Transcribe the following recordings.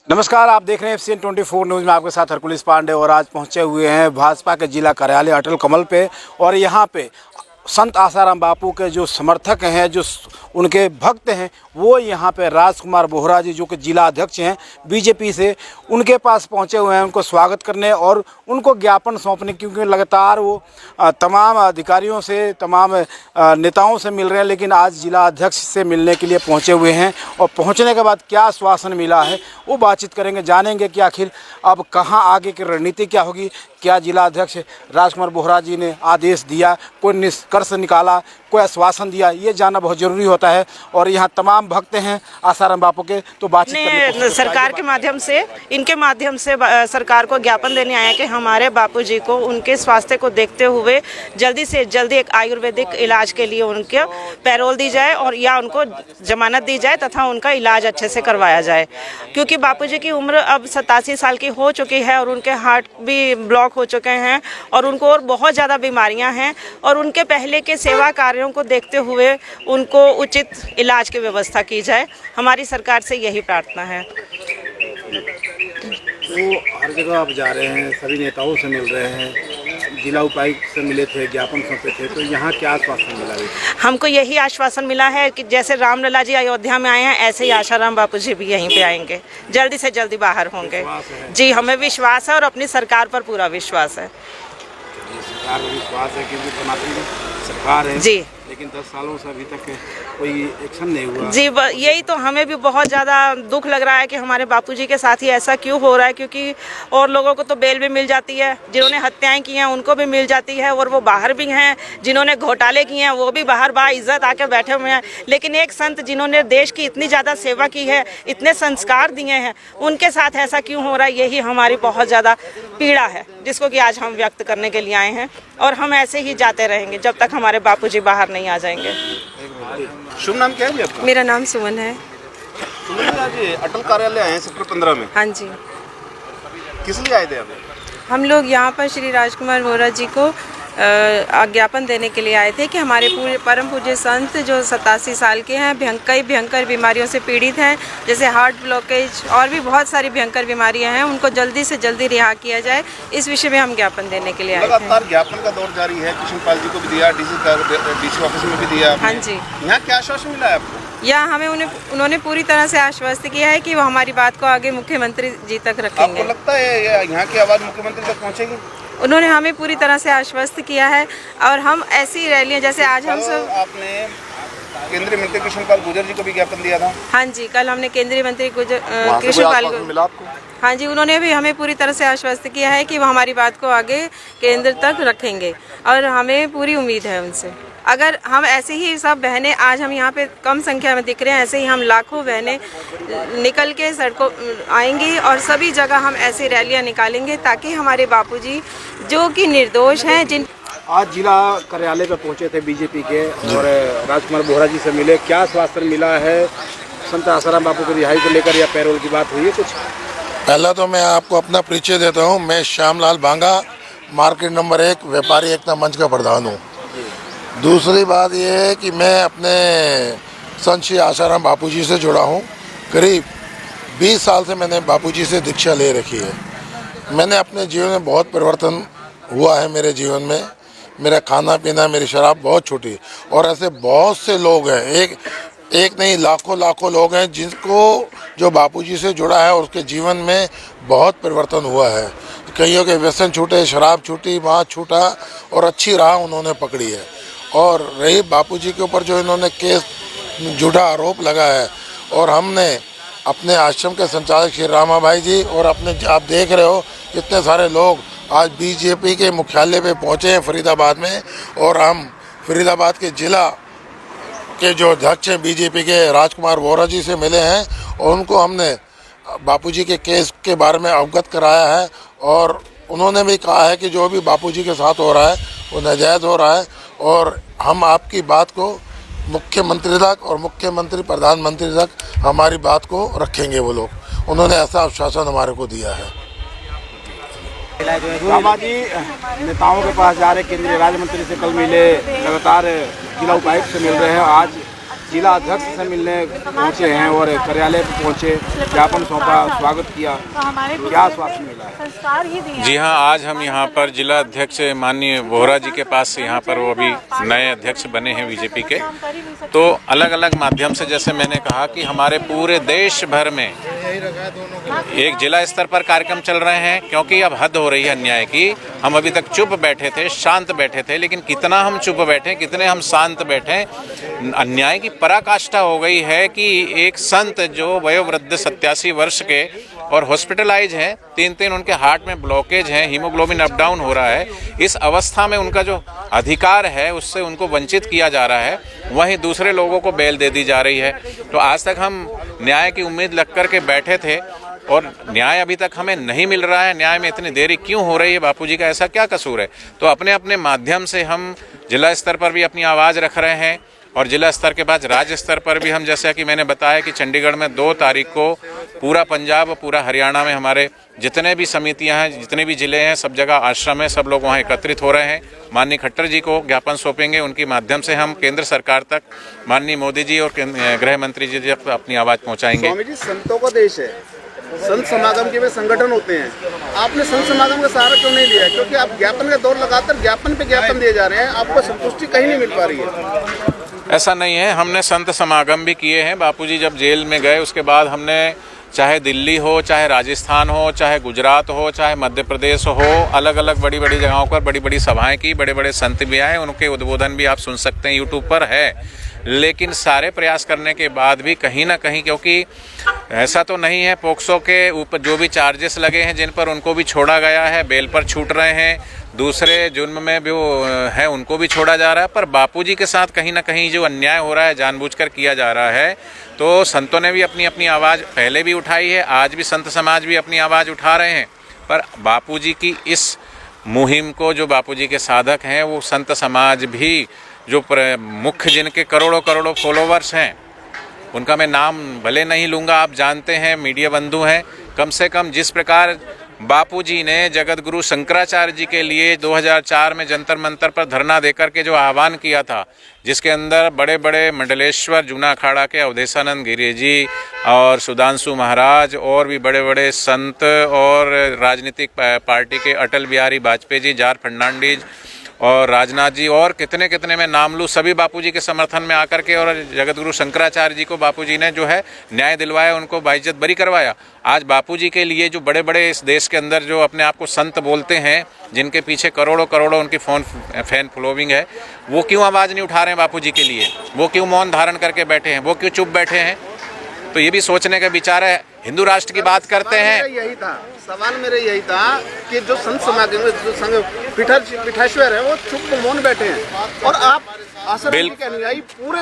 नमस्कार, आप देख रहे हैं FCN 24 न्यूज़ में आपके साथ हरकुलिस पांडे। और आज पहुंचे हुए हैं भाजपा के जिला कार्यालय अटल कमल पे। और यहां पे संत आसाराम बापू के जो समर्थक हैं, जो उनके भक्त हैं, वो यहाँ पे राजकुमार बोहरा जी जो कि जिला अध्यक्ष हैं बीजेपी से, उनके पास पहुँचे हुए हैं उनको स्वागत करने और उनको ज्ञापन सौंपने। क्योंकि लगातार वो तमाम अधिकारियों से, तमाम नेताओं से मिल रहे हैं, लेकिन आज जिला अध्यक्ष से मिलने के लिए पहुँचे हुए हैं। और पहुँचने के बाद क्या आश्वासन मिला है वो बातचीत करेंगे, जानेंगे कि आखिर अब कहाँ आगे की रणनीति क्या होगी। क्या जिला अध्यक्ष राजकुमार बोहरा जी ने आदेश दिया, कोई निष्कर्ष निकाला, कोई आश्वासन दिया, ये जानना बहुत ज़रूरी होता है। और यहाँ तमाम भक्त हैं आसाराम बापू के, तो बातचीत सरकार के माध्यम से, इनके माध्यम से सरकार को ज्ञापन देने आया कि हमारे बापूजी को उनके स्वास्थ्य को देखते हुए जल्दी से जल्दी एक आयुर्वेदिक इलाज के लिए उनके पैरोल दी जाए और या उनको जमानत दी जाए तथा उनका इलाज अच्छे से करवाया जाए। क्योंकि बापूजी की उम्र अब 87 साल की हो चुकी है और उनके हार्ट भी ब्लॉक हो चुके हैं और उनको और बहुत ज़्यादा बीमारियां हैं। और उनके पहले के सेवा कार्यों को देखते हुए उनको उचित इलाज की व्यवस्था की जाए। हमारी सरकार से यही प्रार्थना है। वो हर जगह आप जा रहे हैं, सभी नेताओं से मिल रहे हैं, जिला उपायुक्त से मिले थे, ज्ञापन सौंपे थे, तो यहाँ क्या आश्वासन मिला? हमको यही आश्वासन मिला है कि जैसे रामलला जी अयोध्या में आए हैं, ऐसे ही आसाराम बापू जी भी यहीं पे आएंगे, जल्दी से जल्दी बाहर होंगे। जी, हमें विश्वास है और अपनी सरकार पर पूरा विश्वास है। सरकार पर विश्वास है क्योंकि सनातन सरकार है जी, लेकिन 10 सालों से अभी तक कोई एक्शन नहीं हुआ। जी, यही तो हमें भी बहुत ज़्यादा दुख लग रहा है कि हमारे बापूजी के साथ ही ऐसा क्यों हो रहा है। क्योंकि और लोगों को तो बेल भी मिल जाती है, जिन्होंने हत्याएं की हैं उनको भी मिल जाती है और वो बाहर भी हैं, जिन्होंने घोटाले किए हैं वो भी बाहर बाइज्जत आके बैठे हुए हैं। लेकिन एक संत जिन्होंने देश की इतनी ज़्यादा सेवा की है, इतने संस्कार दिए हैं, उनके साथ ऐसा क्यों हो रहा है, यही हमारी बहुत ज़्यादा पीड़ा है, जिसको कि आज हम व्यक्त करने के लिए आए हैं। और हम ऐसे ही जाते रहेंगे जब तक हमारे बापूजी बाहर नहीं आ जाएंगे। शुभ नाम क्या है जी आपका? मेरा नाम सुमन है। सुमन जी, आज अटल कार्यालय आए हैं सेक्टर 15 में। हाँ जी, किस लिए आए थे आप? हम लोग यहाँ पर श्री राजकुमार बोहरा जी को ज्ञापन देने के लिए आए थे कि हमारे पूरे परम पूज्य संत जो 87 साल के हैं, कई भयंकर बीमारियों से पीड़ित हैं, जैसे हार्ट ब्लॉकेज और भी बहुत सारी भयंकर बीमारियां हैं, उनको जल्दी से जल्दी रिहा किया जाए, इस विषय में हम ज्ञापन देने के लिए आए थे। लगातार ज्ञापन का दौर जारी है, कृष्णपाल जी को भी दिया, डीसी ऑफिस में भी दिया। हाँ जी, यहाँ क्या आश्वासन मिला है आपको? या हमें उन्होंने पूरी तरह से आश्वस्त किया है कि वो हमारी बात को आगे मुख्यमंत्री जी तक रखेंगे। आपको लगता है यहाँ की आवाज़ मुख्यमंत्री तक पहुँचेगी? उन्होंने हमें पूरी तरह से आश्वस्त किया है और हम ऐसी रैलियां जैसे आज हम सब। आपने केंद्रीय मंत्री कृष्णपाल गुर्जर जी को भी ज्ञापन दिया था। हाँ जी, कल हमने केंद्रीय मंत्री कृष्णपाल को मिला आपको? हाँ जी, उन्होंने भी हमें पूरी तरह से आश्वस्त किया है कि वो हमारी बात को आगे केंद्र तक रखेंगे और हमें पूरी उम्मीद है उनसे। अगर हम ऐसे ही सब बहनें, आज हम यहाँ पे कम संख्या में दिख रहे हैं, ऐसे ही हम लाखों बहनें निकल के सड़कों आएंगी और सभी जगह हम ऐसी रैलियाँ निकालेंगे ताकि हमारे बापूजी जो कि निर्दोष हैं, जिन आज जिला कार्यालय पे पहुंचे थे बीजेपी के और राजकुमार बोहरा जी से मिले, क्या आश्वासन मिला है? संत आसाराम बापू की रिहाई को लेकर या पैरोल की बात हुई है कुछ? पहला तो मैं आपको अपना परिचय देता हूँ। मैं श्यामलाल भांगा, मार्केट नंबर 1 व्यापारी एकता मंच का प्रधान हूँ। दूसरी बात यह है कि मैं अपने संत श्री आसाराम बापूजी से जुड़ा हूँ। करीब 20 साल से मैंने बापूजी से दीक्षा ले रखी है। मैंने अपने जीवन में बहुत परिवर्तन हुआ है। मेरे जीवन में मेरा खाना पीना, मेरी शराब बहुत छूटी और ऐसे बहुत से लोग हैं, एक नहीं लाखों लोग हैं जिनको जो बापूजी से जुड़ा है और उसके जीवन में बहुत परिवर्तन हुआ है। कईयों के व्यसन छूटे, शराब छूटी, मांस छूटा और अच्छी राह उन्होंने पकड़ी है। और रही बापूजी के ऊपर जो इन्होंने केस झूठा आरोप लगाया है, और हमने अपने आश्रम के संचालक श्री रामा भाई जी और अपने, आप देख रहे हो कितने सारे लोग आज बीजेपी के मुख्यालय पे पहुँचे हैं फरीदाबाद में, और हम फरीदाबाद के जिला के जो अध्यक्ष हैं बीजेपी के राजकुमार बोहरा जी से मिले हैं और उनको हमने बापूजी के केस के बारे में अवगत कराया है। और उन्होंने भी कहा है कि जो भी बापूजी के साथ हो रहा है वो नाजायज़ हो रहा है और हम आपकी बात को मुख्यमंत्री तक और मुख्यमंत्री प्रधानमंत्री तक हमारी बात को रखेंगे वो लोग। उन्होंने ऐसा आश्वासन हमारे को दिया है। रामा जी नेताओं के पास जा रहे, केंद्रीय राज्य मंत्री से कल मिले, लगातार जिला उपायुक्त से मिल रहे हैं, आज जिला अध्यक्ष से मिलने पहुंचे हैं और कार्यालय पर पहुंचे, ज्ञापन सौंपा, स्वागत किया, क्या आश्वासन मिला है? जी हाँ, आज हम यहाँ पर जिला अध्यक्ष माननीय बोहरा जी के पास यहाँ पर वो अभी नए अध्यक्ष बने हैं बीजेपी के, तो अलग अलग माध्यम से जैसे मैंने कहा कि हमारे पूरे देश भर में एक जिला स्तर पर कार्यक्रम चल रहे हैं, क्योंकि अब हद हो रही है अन्याय की। हम अभी तक चुप बैठे थे, शांत बैठे थे, लेकिन कितना हम चुप बैठे, कितने हम शांत बैठे, अन्याय की पराकाष्ठा हो गई है कि एक संत जो वयोवृद्ध 87 वर्ष के और हॉस्पिटलाइज हैं, 3 उनके हार्ट में ब्लॉकेज हैं, हीमोग्लोबिन अप डाउन हो रहा है, इस अवस्था में उनका जो अधिकार है उससे उनको वंचित किया जा रहा है, वहीं दूसरे लोगों को बेल दे दी जा रही है। तो आज तक हम न्याय की उम्मीद लग कर के बैठे थे और न्याय अभी तक हमें नहीं मिल रहा है। न्याय में इतनी देरी क्यों हो रही है? बापूजी का ऐसा क्या कसूर है? तो अपने अपने माध्यम से हम जिला स्तर पर भी अपनी आवाज़ रख रहे हैं और जिला स्तर के बाद राज्य स्तर पर भी हम, जैसा कि मैंने बताया कि चंडीगढ़ में 2 तारीख को पूरा पंजाब, पूरा हरियाणा में हमारे जितने भी समितियां हैं, जितने भी ज़िले हैं, सब जगह आश्रम है, सब लोग वहां एकत्रित हो रहे हैं। माननीय खट्टर जी को ज्ञापन सौंपेंगे, उनके माध्यम से हम केंद्र सरकार तक, माननीय मोदी जी और गृह मंत्री जी तक अपनी आवाज़ पहुँचाएंगे। स्वामी जी, संतों का देश है, संत समागम के वे संगठन होते हैं, आपने संत समागम का सहारा क्यों नहीं लिया? क्योंकि आप ज्ञापन का दौर लगातार ज्ञापन पे ज्ञापन दिए जा रहे हैं, आपको संतुष्टि कहीं नहीं मिल पा रही है। ऐसा नहीं है, हमने संत समागम भी किए हैं। बापूजी जब जेल में गए उसके बाद हमने चाहे दिल्ली हो, चाहे राजस्थान हो, चाहे गुजरात हो, चाहे मध्य प्रदेश हो, अलग अलग बड़ी बड़ी जगहों पर बड़ी बड़ी सभाएं की, बड़े बड़े संत भी आए, उनके उद्बोधन भी आप सुन सकते हैं, यूट्यूब पर है। लेकिन सारे प्रयास करने के बाद भी कहीं ना कहीं, क्योंकि ऐसा तो नहीं है, पोक्सो के ऊपर जो भी चार्जेस लगे हैं जिन पर, उनको भी छोड़ा गया है, बेल पर छूट रहे हैं, दूसरे जुर्म में भी वो है उनको भी छोड़ा जा रहा है, पर बापूजी के साथ कहीं ना कहीं जो अन्याय हो रहा है जानबूझकर किया जा रहा है। तो संतों ने भी अपनी अपनी आवाज़ पहले भी उठाई है, आज भी संत समाज भी अपनी आवाज़ उठा रहे हैं, पर बापूजी की इस मुहिम को, जो बापूजी के साधक हैं, वो संत समाज भी, जो मुख्य जिनके करोड़ों करोड़ों फॉलोवर्स हैं, उनका मैं नाम भले नहीं लूँगा, आप जानते हैं, मीडिया बंधु हैं, कम से कम जिस प्रकार बापूजी ने जगत गुरु शंकराचार्य जी के लिए 2004 में जंतर मंतर पर धरना देकर के जो आह्वान किया था, जिसके अंदर बड़े बड़े मंडलेश्वर जूना अखाड़ा के अवधेशानंद गिरी जी और सुधांशु महाराज और भी बड़े बड़े संत और राजनीतिक पार्टी के अटल बिहारी वाजपेयी जी, जॉर्ज फर्नांडीज और राजनाथ जी और कितने कितने मैं नाम लूँ, सभी बापूजी के समर्थन में आकर के और जगतगुरु शंकराचार्य जी को बापूजी ने जो है न्याय दिलवाया, उनको बाइज्जत बरी करवाया। आज बापूजी के लिए जो बड़े बड़े इस देश के अंदर जो अपने आप को संत बोलते हैं, जिनके पीछे करोड़ों करोड़ों उनकी फैन फॉलोइंग है, वो क्यों आवाज़ नहीं उठा रहे हैं बापूजी के लिए? वो क्यों मौन धारण करके बैठे हैं? वो क्यों चुप बैठे हैं? तो ये भी सोचने का विचार है। हिंदू राष्ट्र की बात करते हैं, यही था सवाल मेरा, यही था कि जो संत समागम में जो संघ पीठाश्वर है वो चुप मौन बैठे हैं, और आप आश्रम के अनुयायी पूरे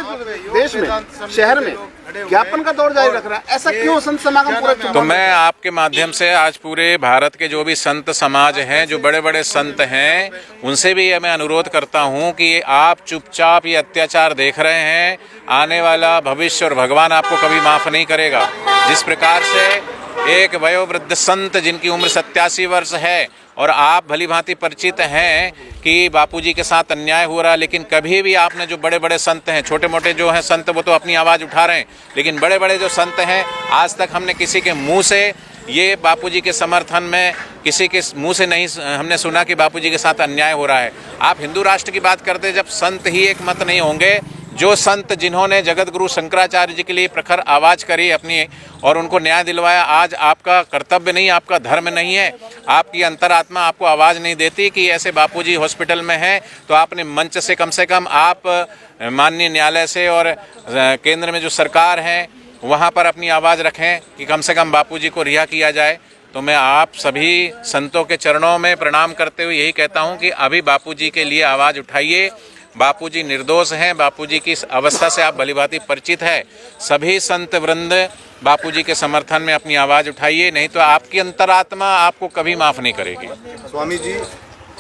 देश में, शहर में ज्ञापन का दौर जारी रख रहा है, ऐसा क्यों? संत समागम पूरा चुप। तो मैं आपके माध्यम से आज पूरे भारत के जो भी संत समाज हैं, जो बड़े बड़े संत हैं, उनसे भी मैं अनुरोध करता हूं कि आप चुपचाप ये अत्याचार देख रहे हैं, आने वाला भविष्य और भगवान आपको कभी माफ नहीं करेगा। जिस प्रकार से एक वयोवृद्ध संत जिनकी उम्र 87 वर्ष है, और आप भली भांति परिचित हैं कि बापूजी के साथ अन्याय हो रहा है, लेकिन कभी भी आपने जो बड़े बड़े संत हैं, छोटे मोटे जो हैं संत वो तो अपनी आवाज़ उठा रहे हैं, लेकिन बड़े बड़े जो संत हैं, आज तक हमने किसी के मुंह से ये बापूजी के समर्थन में, किसी के मुंह से नहीं हमने सुना कि बापूजी के साथ अन्याय हो रहा है। आप हिंदू राष्ट्र की बात करते, जब संत ही एक मत नहीं होंगे, जो संत जिन्होंने जगत गुरु शंकराचार्य जी के लिए प्रखर आवाज़ करी अपनी और उनको न्याय दिलवाया, आज आपका कर्तव्य नहीं, आपका धर्म नहीं है, आपकी अंतरात्मा आपको आवाज़ नहीं देती कि ऐसे बापूजी हॉस्पिटल में हैं, तो आपने मंच से कम आप माननीय न्यायालय से और केंद्र में जो सरकार है वहाँ पर अपनी आवाज़ रखें कि कम से कम बापूजी को रिहा किया जाए। तो मैं आप सभी संतों के चरणों में प्रणाम करते हुए यही कहता हूँ कि अभी बापूजी के लिए आवाज़ उठाइए। बापूजी निर्दोष हैं, बापूजी की इस अवस्था से आप भलीभांति परिचित है। सभी संत वृंद बापूजी के समर्थन में अपनी आवाज़ उठाइए, नहीं तो आपकी अंतरात्मा आपको कभी माफ़ नहीं करेगी। स्वामी जी,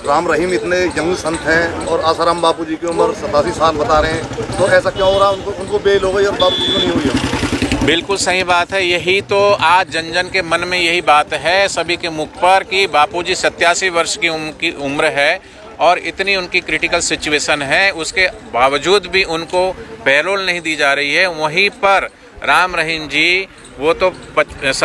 राम रहीम इतने यंग संत हैं और आसाराम बापूजी की उम्र 87 साल बता रहे हैं, तो ऐसा क्यों हो रहा? उनको बेल हो गई और बापूजी को नहीं हुई है? बिल्कुल सही बात है। यही तो आज जन जन के मन में यही बात है, सभी के मुख पर, कि बापूजी 87 वर्ष की उम्र है और इतनी उनकी क्रिटिकल सिचुएशन है, उसके बावजूद भी उनको पैरोल नहीं दी जा रही है। वहीं पर राम रहीम जी वो तो